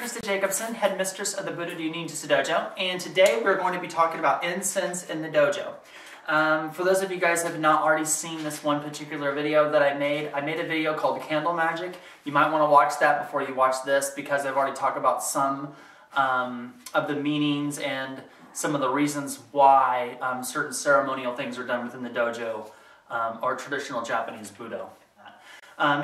Krista Jacobson, headmistress of the Buddha-Do Ninjutsu Dojo, and today we're going to be talking about incense in the dojo. For those of you guys who have not already seen this one particular video that I made a video called Candle Magic. You might want to watch that before you watch this because I've already talked about some of the meanings and some of the reasons why certain ceremonial things are done within the dojo or traditional Japanese Budo.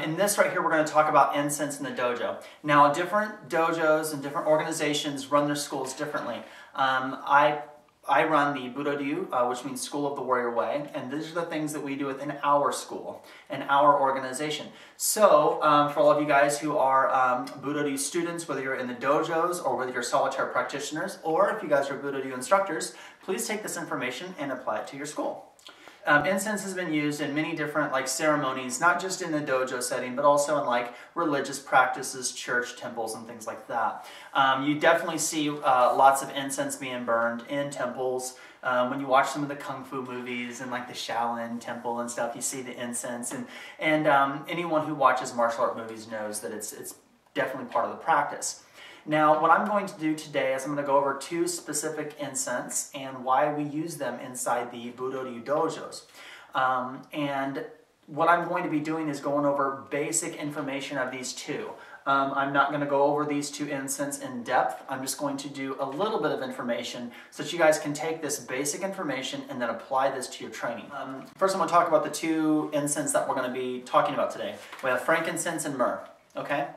In this right here, we're going to talk about incense in the dojo. Now, different dojos and different organizations run their schools differently. I run the Budo-Do, which means School of the Warrior Way, and these are the things that we do within our school and our organization. So, for all of you guys who are Budo-Do students, whether you're in the dojos or whether you're solitaire practitioners, or if you guys are Budo-Do instructors, please take this information and apply it to your school. Incense has been used in many different ceremonies, not just in the dojo setting, but also in religious practices, church, temples, and things like that. You definitely see lots of incense being burned in temples. When you watch some of the kung fu movies and the Shaolin Temple and stuff, you see the incense. And anyone who watches martial art movies knows that it's definitely part of the practice. Now, what I'm going to do today is I'm going to go over two specific incense and why we use them inside the Budo-Do dojos. And what I'm going to be doing is going over basic information of these two. I'm not going to go over these two incense in depth. I'm just going to do a little bit of information so that you guys can take this basic information and then apply this to your training. First, I'm going to talk about the two incense that we're going to be talking about today. We have frankincense and myrrh. Okay?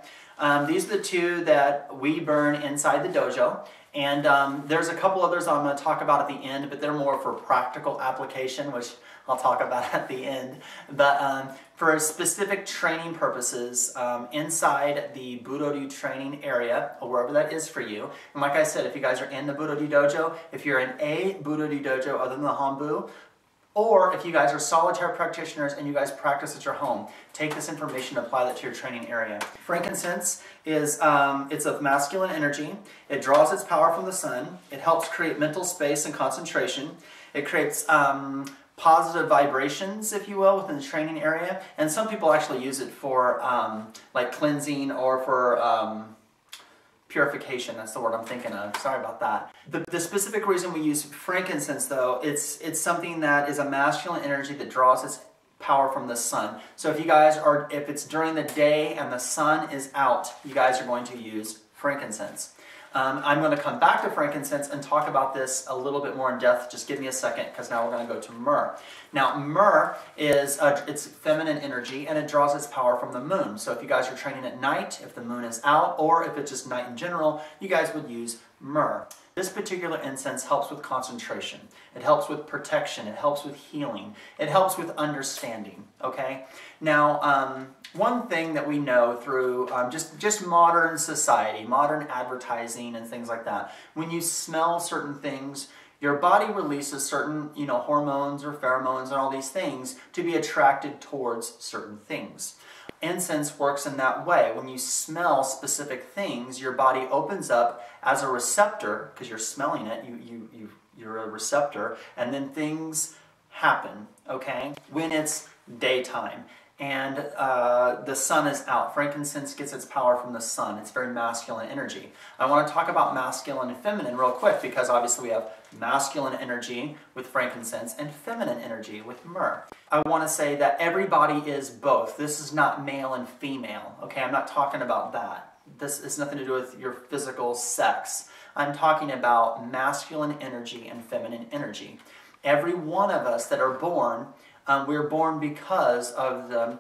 These are the two that we burn inside the dojo, and there's a couple others I'm going to talk about at the end, but they're more for practical application, which I'll talk about at the end. But for specific training purposes, inside the Budo-Do training area, or wherever that is for you, and like I said, if you guys are in the Budo-Do dojo, if you're in a Budo-Do dojo other than the Hanbu, or if you guys are solitaire practitioners and you guys practice at your home, take this information and apply that to your training area. Frankincense is it's of masculine energy. It draws its power from the sun. It helps create mental space and concentration. It creates positive vibrations, if you will, within the training area. And some people actually use it for cleansing or for purification. That's the word I'm thinking of. Sorry about that. The specific reason we use frankincense, though, it's something that is a masculine energy that draws its power from the sun. So if you guys are, if it's during the day and the sun is out, you guys are going to use frankincense. I'm going to come back to frankincense and talk about this a little bit more in depth. Just give me a second, because now we're going to go to myrrh. Now, myrrh is it's feminine energy, and it draws its power from the moon. So if you guys are training at night, if the moon is out, or if it's just night in general, you guys would use myrrh. This particular incense helps with concentration. It helps with protection. It helps with healing. It helps with understanding, okay? Now, one thing that we know through just modern society, modern advertising and things like that, when you smell certain things, your body releases certain, hormones or pheromones and all these things to be attracted towards certain things. Incense works in that way. When you smell specific things, your body opens up as a receptor, because you're smelling it, you're a receptor, and then things happen, okay? When it's daytime and the sun is out, frankincense gets its power from the sun. It's very masculine energy. I want to talk about masculine and feminine real quick, because obviously we have masculine energy with frankincense and feminine energy with myrrh. I want to say that everybody is both. This is not male and female, okay? I'm not talking about that. This has nothing to do with your physical sex. I'm talking about masculine energy and feminine energy. Every one of us that are born, we're born because of the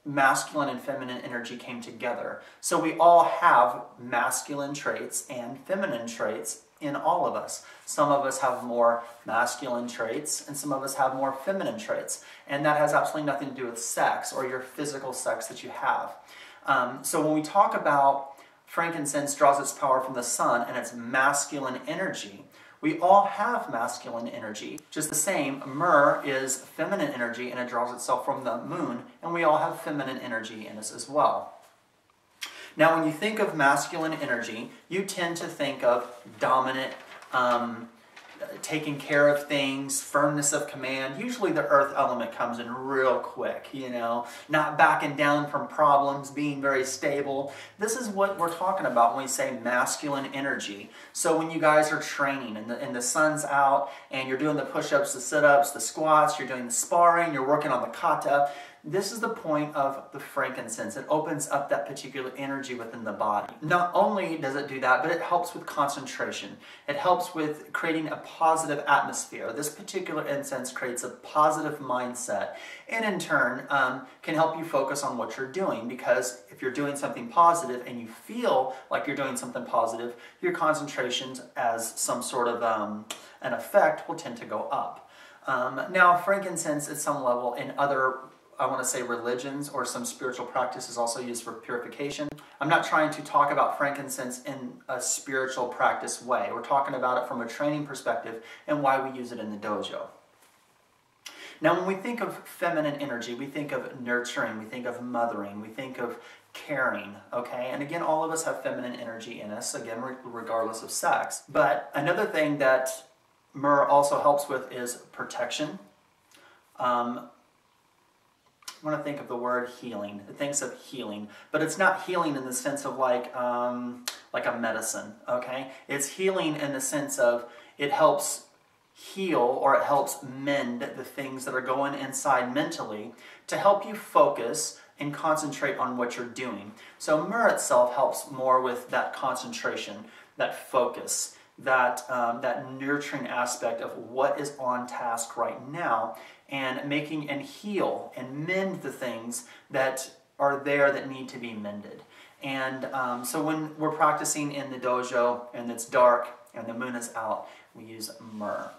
masculine and feminine energy came together. So we all have masculine traits and feminine traits in all of us. Some of us have more masculine traits and some of us have more feminine traits. And that has absolutely nothing to do with sex or your physical sex that you have. So when we talk about frankincense draws its power from the sun and its masculine energy, we all have masculine energy. Just the same, myrrh is feminine energy and it draws itself from the moon, and we all have feminine energy in us as well. Now, when you think of masculine energy, you tend to think of dominant, taking care of things, firmness of command. Usually the earth element comes in real quick, you know, not backing down from problems, being very stable. This is what we're talking about when we say masculine energy. So when you guys are training and the sun's out and you're doing the push-ups, the sit-ups, the squats, you're doing the sparring, you're working on the kata, this is the point of the frankincense. It opens up that particular energy within the body. Not only does it do that, but it helps with concentration. It helps with creating a positive atmosphere. This particular incense creates a positive mindset, and in turn can help you focus on what you're doing, because if you're doing something positive and you feel like you're doing something positive, your concentrations as some sort of an effect will tend to go up. Now, frankincense at some level in other, I want to say, religions or some spiritual practice is also used for purification. I'm not trying to talk about frankincense in a spiritual practice way. We're talking about it from a training perspective and why we use it in the dojo. Now, when we think of feminine energy, we think of nurturing, we think of mothering, we think of caring, okay? And again, all of us have feminine energy in us, again, regardless of sex. But another thing that myrrh also helps with is protection. I want to think of the word healing. It thinks of healing, but it's not healing in the sense of like a medicine, okay? It's healing in the sense of it helps heal, or it helps mend the things that are going inside mentally to help you focus and concentrate on what you're doing. So myrrh itself helps more with that concentration, that focus, that nurturing aspect of what is on task right now, and making and heal and mend the things that are there that need to be mended. And so when we're practicing in the dojo and it's dark and the moon is out, we use myrrh.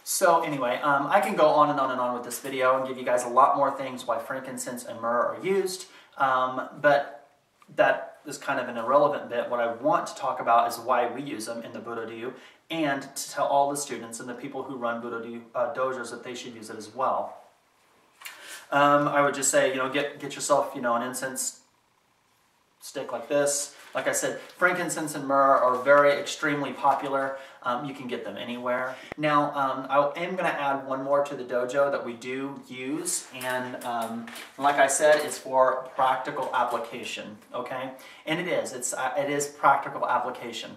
So anyway, I can go on and on and on with this video and give you guys a lot more things why frankincense and myrrh are used, but that is kind of an irrelevant bit. What I want to talk about is why we use them in the Budo-ryu, and to tell all the students and the people who run Budo-ryu dojos that they should use it as well. I would just say, you know, get yourself, you know, an incense stick like this. Like I said, frankincense and myrrh are very extremely popular. You can get them anywhere. Now, I am going to add one more to the dojo that we do use, and like I said, it's for practical application. Okay, and it is practical application.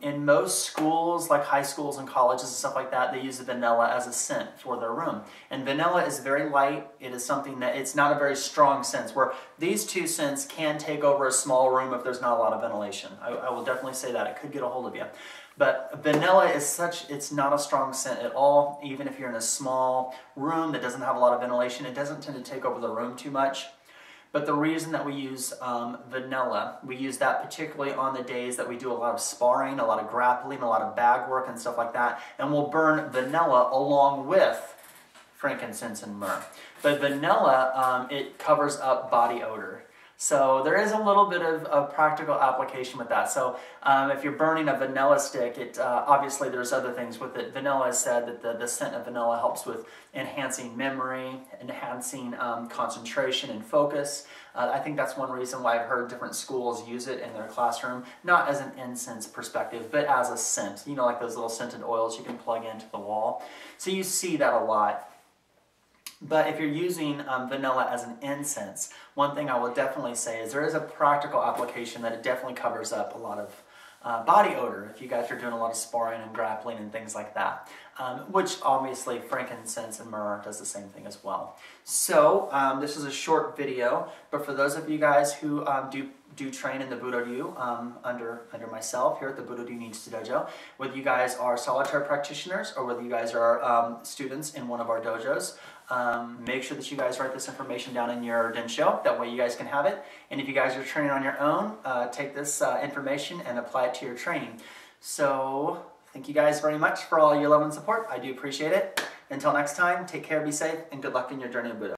In most schools, like high schools and colleges and stuff like that, they use the vanilla as a scent for their room. And vanilla is very light. It is something that, it's not a very strong scent, where these two scents can take over a small room if there's not a lot of ventilation. I will definitely say that. It could get a hold of you. But vanilla is such, it's not a strong scent at all. Even if you're in a small room that doesn't have a lot of ventilation, it doesn't tend to take over the room too much. But the reason that we use vanilla, we use that particularly on the days that we do a lot of sparring, a lot of grappling, a lot of bag work and stuff like that. And we'll burn vanilla along with frankincense and myrrh. But vanilla, it covers up body odor. So there is a little bit of practical application with that. So if you're burning a vanilla stick, obviously there's other things with it. Vanilla has said that the scent of vanilla helps with enhancing memory, enhancing concentration and focus. I think that's one reason why I've heard different schools use it in their classroom, not as an incense perspective, but as a scent. You know, like those little scented oils you can plug into the wall. So you see that a lot. But if you're using vanilla as an incense, one thing I will definitely say is there is a practical application that it definitely covers up a lot of body odor if you guys are doing a lot of sparring and grappling and things like that, which obviously frankincense and myrrh does the same thing as well. So this is a short video, but for those of you guys who do train in the Budo-ryu under myself here at the Budo-ryu Ninjutsu Dojo, whether you guys are solitary practitioners or whether you guys are students in one of our dojos, make sure that you guys write this information down in your densho. That way you guys can have it. And if you guys are training on your own, take this information and apply it to your training. So thank you guys very much for all your love and support. I do appreciate it. Until next time, take care, be safe, and good luck in your journey of Budo.